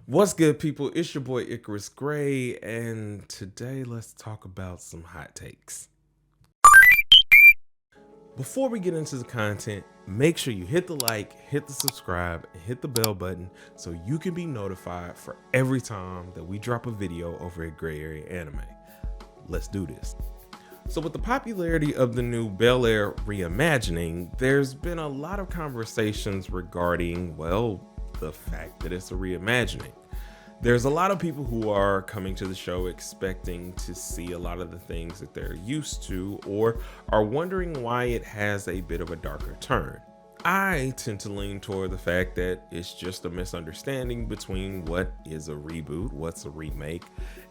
What's good, people? It's your boy Icarus Gray, and today let's talk about some hot takes. Before we get into the content, make sure you hit the like, hit the subscribe, and hit the bell button so you can be notified for every time that we drop a video over at Gray Area Anime. Let's do this. So with the popularity of the new Bel-Air Reimagining, there's been a lot of conversations regarding, well, the fact that it's a reimagining. There's a lot of people who are coming to the show expecting to see a lot of the things that they're used to, or are wondering why it has a bit of a darker turn. I tend to lean toward the fact that it's just a misunderstanding between what is a reboot, what's a remake,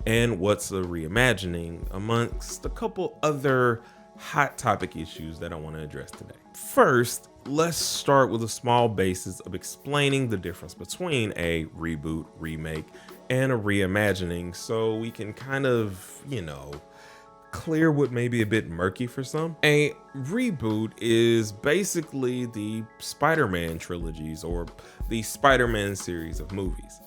and what's a reimagining, amongst a couple other hot topic issues that I want to address today. First, let's start with a small basis of explaining the difference between a reboot, remake, and a reimagining so we can kind of, clear what may be a bit murky for some. A reboot is basically the Spider-Man trilogies or the Spider-Man series of movies.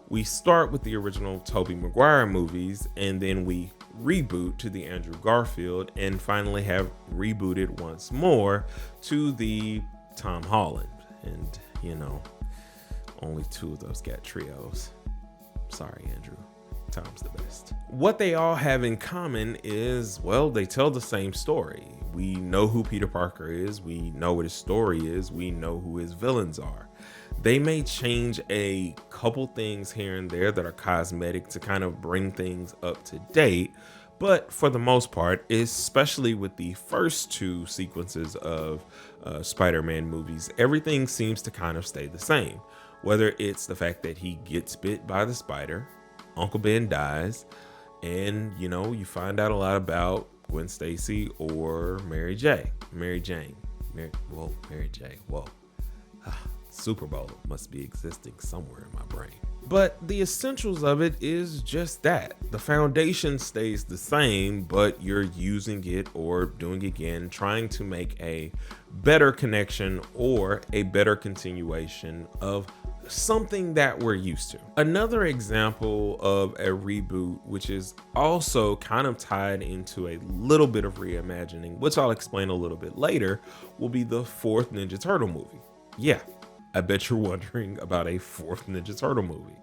We start with the original Tobey Maguire movies, and then we reboot to the Andrew Garfield, and finally have rebooted once more to the Tom Holland. And, only two of those got trios. Sorry, Andrew. Tom's the best. What they all have in common is, well, they tell the same story. We know who Peter Parker is. We know what his story is. We know who his villains are. They may change a couple things here and there that are cosmetic to kind of bring things up to date, but for the most part, especially with the first two sequences of Spider-Man movies, everything seems to kind of stay the same. Whether it's the fact that he gets bit by the spider, Uncle Ben dies, and you find out a lot about Gwen Stacy or Mary Jane. Whoa. Super Bowl must be existing somewhere in my brain. But the essentials of it is just that. The foundation stays the same, but you're using it or doing it again, trying to make a better connection or a better continuation of something that we're used to. Another example of a reboot, which is also kind of tied into a little bit of reimagining, which I'll explain a little bit later, will be the fourth Ninja Turtle movie. Yeah, I bet you're wondering about a fourth Ninja Turtle movie.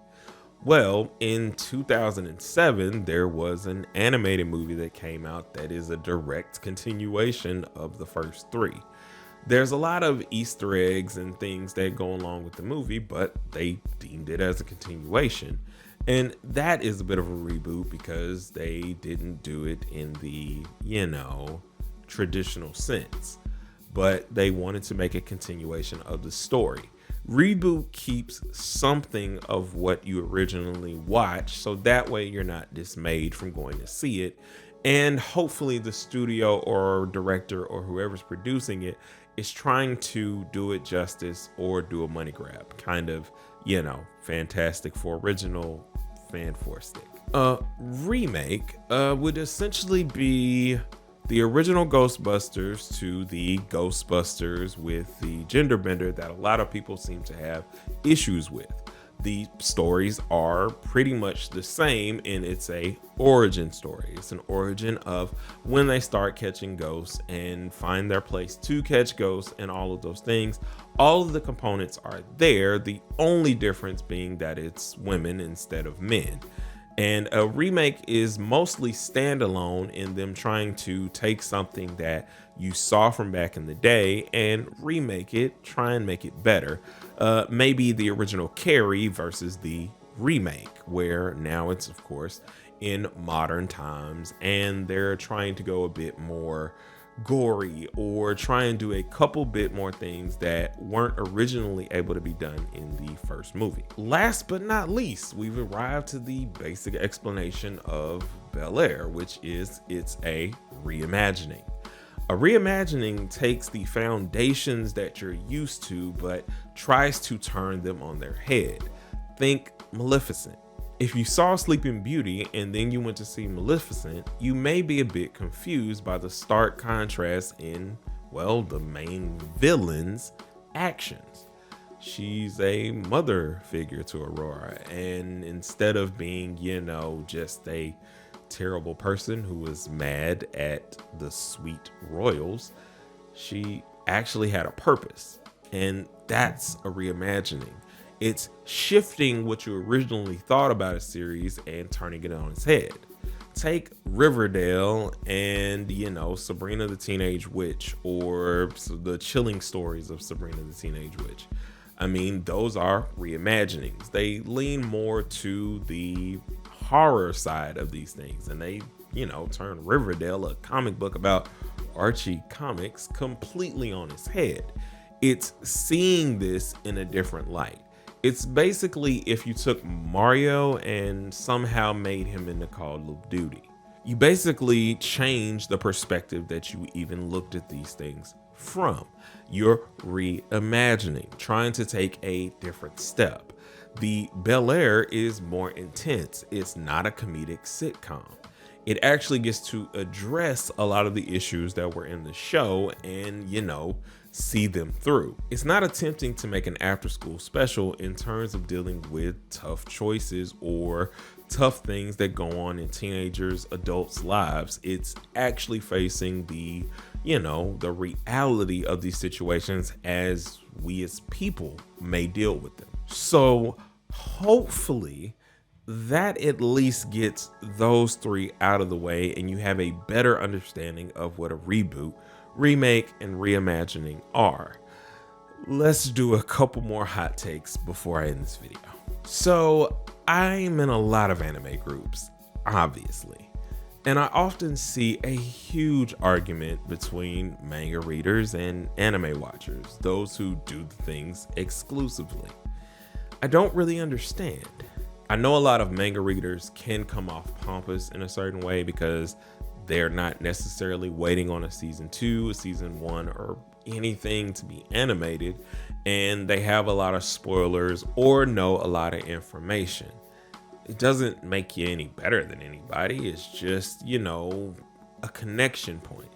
Well, in 2007, there was an animated movie that came out that is a direct continuation of the first three. There's a lot of Easter eggs and things that go along with the movie, but they deemed it as a continuation. And that is a bit of a reboot because they didn't do it in the, traditional sense, but they wanted to make a continuation of the story. Reboot keeps something of what you originally watched, so that way you're not dismayed from going to see it. And hopefully the studio or director or whoever's producing it is trying to do it justice or do a money grab. Kind of, Fantastic Four original, Fan Four stick. Remake would essentially be the original Ghostbusters to the Ghostbusters with the gender bender that a lot of people seem to have issues with. The stories are pretty much the same, and it's a origin story. It's an origin of when they start catching ghosts and find their place to catch ghosts and all of those things. All of the components are there. The only difference being that it's women instead of men. And a remake is mostly standalone in them trying to take something that you saw from back in the day and remake it, try and make it better. Maybe the original Carrie versus the remake, where now it's, of course, in modern times and they're trying to go a bit more gory or try and do a couple bit more things that weren't originally able to be done in the first movie. Last but not least, we've arrived to the basic explanation of Bel-Air, which is it's a reimagining. A reimagining takes the foundations that you're used to but tries to turn them on their head. Think Maleficent. If you saw Sleeping Beauty and then you went to see Maleficent, you may be a bit confused by the stark contrast in, the main villain's actions. she's a mother figure to Aurora. And instead of being, just a terrible person who was mad at the sweet royals, she actually had a purpose. And that's a reimagining. It's shifting what you originally thought about a series and turning it on its head. Take Riverdale and, Sabrina the Teenage Witch, or the Chilling Stories of Sabrina the Teenage Witch. I mean, those are reimaginings. They lean more to the horror side of these things, and they, turn Riverdale, a comic book about Archie comics, completely on its head. It's seeing this in a different light. It's basically if you took Mario and somehow made him into Call of Duty. You basically change the perspective that you even looked at these things from. You're reimagining, trying to take a different step. The Bel-Air is more intense. It's not a comedic sitcom. It actually gets to address a lot of the issues that were in the show and, see them through. It's not attempting to make an after-school special in terms of dealing with tough choices or tough things that go on in teenagers, adults' lives. It's actually facing the reality of these situations as we as people may deal with them. So hopefully that at least gets those three out of the way and you have a better understanding of what a reboot, remake, and reimagining are. Let's do a couple more hot takes before I end this video. So I'm in a lot of anime groups, obviously, and I often see a huge argument between manga readers and anime watchers, those who do the things exclusively. I don't really understand. I know a lot of manga readers can come off pompous in a certain way because they're not necessarily waiting on a season 2, a season 1, or anything to be animated, and they have a lot of spoilers or know a lot of information. It doesn't make you any better than anybody. It's just, a connection point.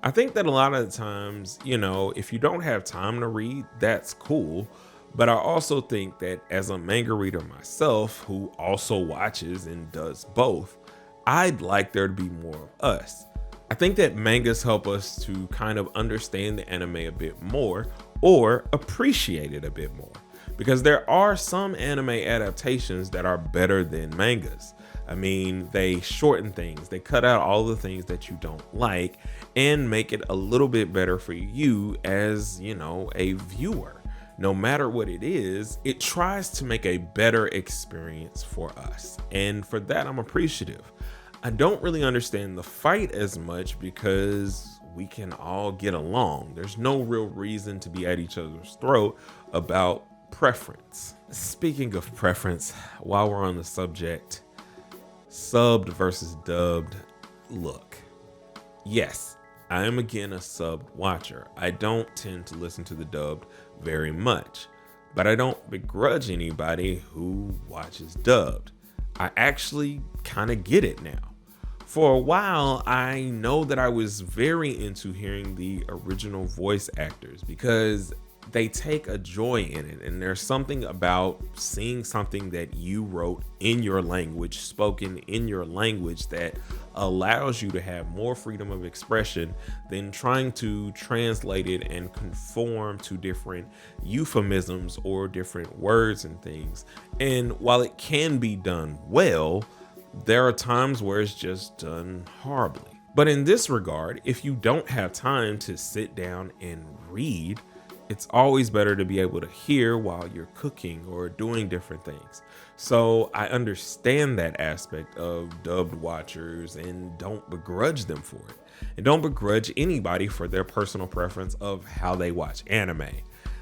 I think that a lot of the times, if you don't have time to read, that's cool. But I also think that as a manga reader myself, who also watches and does both, I'd like there to be more of us. I think that mangas help us to kind of understand the anime a bit more or appreciate it a bit more, because there are some anime adaptations that are better than mangas. I mean, they shorten things, they cut out all the things that you don't like and make it a little bit better for you as, a viewer. No matter what it is, it tries to make a better experience for us. And for that, I'm appreciative. I don't really understand the fight as much because we can all get along. There's no real reason to be at each other's throat about preference. Speaking of preference, while we're on the subject, subbed versus dubbed, look, yes, I am again a subbed watcher. I don't tend to listen to the dubbed very much, but I don't begrudge anybody who watches dubbed. I actually kind of get it now. For a while, I know that I was very into hearing the original voice actors because they take a joy in it, and there's something about seeing something that you wrote in your language, spoken in your language, that allows you to have more freedom of expression than trying to translate it and conform to different euphemisms or different words and things. And while it can be done well, there are times where it's just done horribly. But in this regard, if you don't have time to sit down and read, it's always better to be able to hear while you're cooking or doing different things. So I understand that aspect of dubbed watchers and don't begrudge them for it. And don't begrudge anybody for their personal preference of how they watch anime.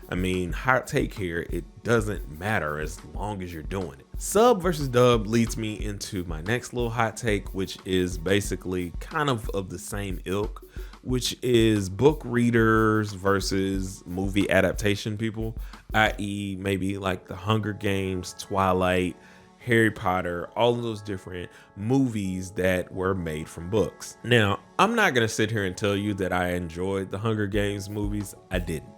I mean, hot take here, it doesn't matter as long as you're doing it. Sub versus dub leads me into my next little hot take, which is basically kind of the same ilk, which is book readers versus movie adaptation people, i.e. maybe like The Hunger Games, Twilight, Harry Potter, all of those different movies that were made from books. Now, I'm not going to sit here and tell you that I enjoyed The Hunger Games movies. I didn't.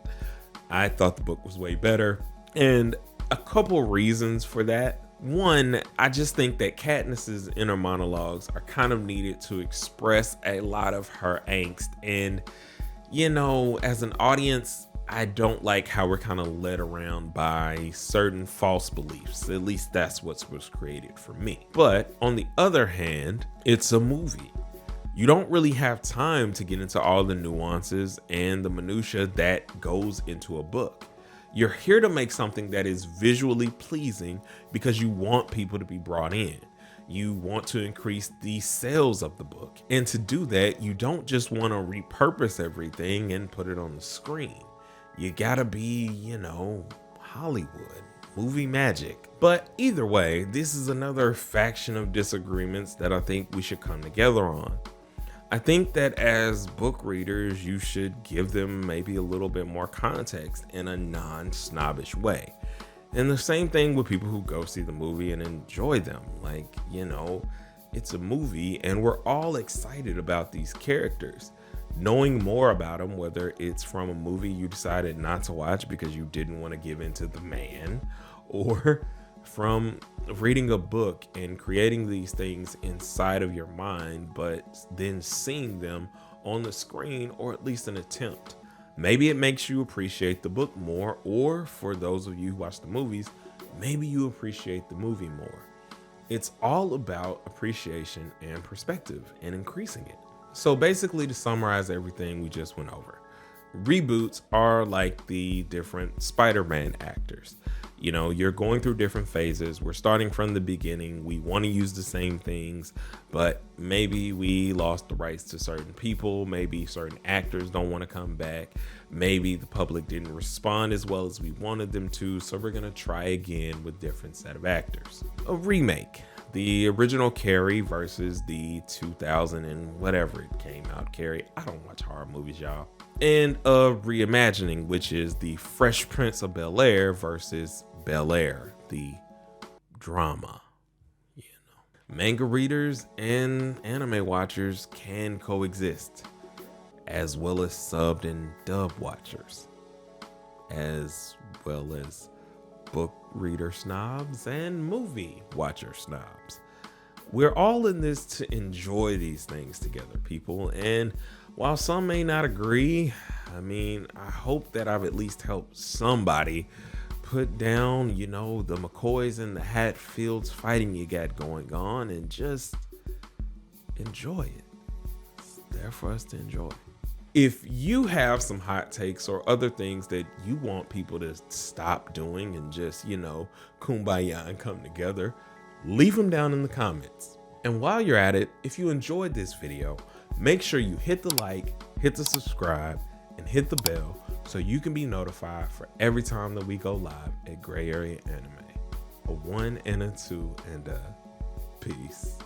I thought the book was way better. And a couple reasons for that. One, I just think that Katniss's inner monologues are kind of needed to express a lot of her angst. And, you know, as an audience, I don't like how we're kind of led around by certain false beliefs. At least that's what was created for me. But on the other hand, it's a movie. You don't really have time to get into all the nuances and the minutia that goes into a book. You're here to make something that is visually pleasing because you want people to be brought in. You want to increase the sales of the book. And to do that, you don't just want to repurpose everything and put it on the screen. You gotta be, you know, Hollywood, movie magic. But either way, this is another faction of disagreements that I think we should come together on. I think that as book readers, you should give them maybe a little bit more context in a non-snobbish way. And the same thing with people who go see the movie and enjoy them. Like, you know, it's a movie and we're all excited about these characters. Knowing more about them, whether it's from a movie you decided not to watch because you didn't want to give in to the man, or from reading a book and creating these things inside of your mind, but then seeing them on the screen, or at least an attempt. Maybe it makes you appreciate the book more, or for those of you who watch the movies, maybe you appreciate the movie more. It's all about appreciation and perspective and increasing it. So basically, to summarize everything we just went over, reboots are like the different Spider-Man actors. You know, you're going through different phases. We're starting from the beginning. We want to use the same things, but maybe we lost the rights to certain people. Maybe certain actors don't want to come back. Maybe the public didn't respond as well as we wanted them to. So we're going to try again with different set of actors. A remake. The original Carrie versus the 2000 and whatever it came out Carrie. I don't watch horror movies, y'all. And a reimagining, which is the Fresh Prince of Bel-Air versus Bel-Air, the drama. You know, manga readers and anime watchers can coexist, as well as subbed and dubbed watchers, as well as book reader snobs and movie watcher snobs. We're all in this to enjoy these things together, people. And while some may not agree, I mean, I hope that I've at least helped somebody put down, you know, the McCoys and the Hatfields fighting you got going on and just enjoy it. It's there for us to enjoy. If you have some hot takes or other things that you want people to stop doing and just, you know, kumbaya and come together, leave them down in the comments. And while you're at it, if you enjoyed this video, make sure you hit the like, hit the subscribe, and hit the bell so you can be notified for every time that we go live at Gray Area Anime. A 1 and a 2 and a peace.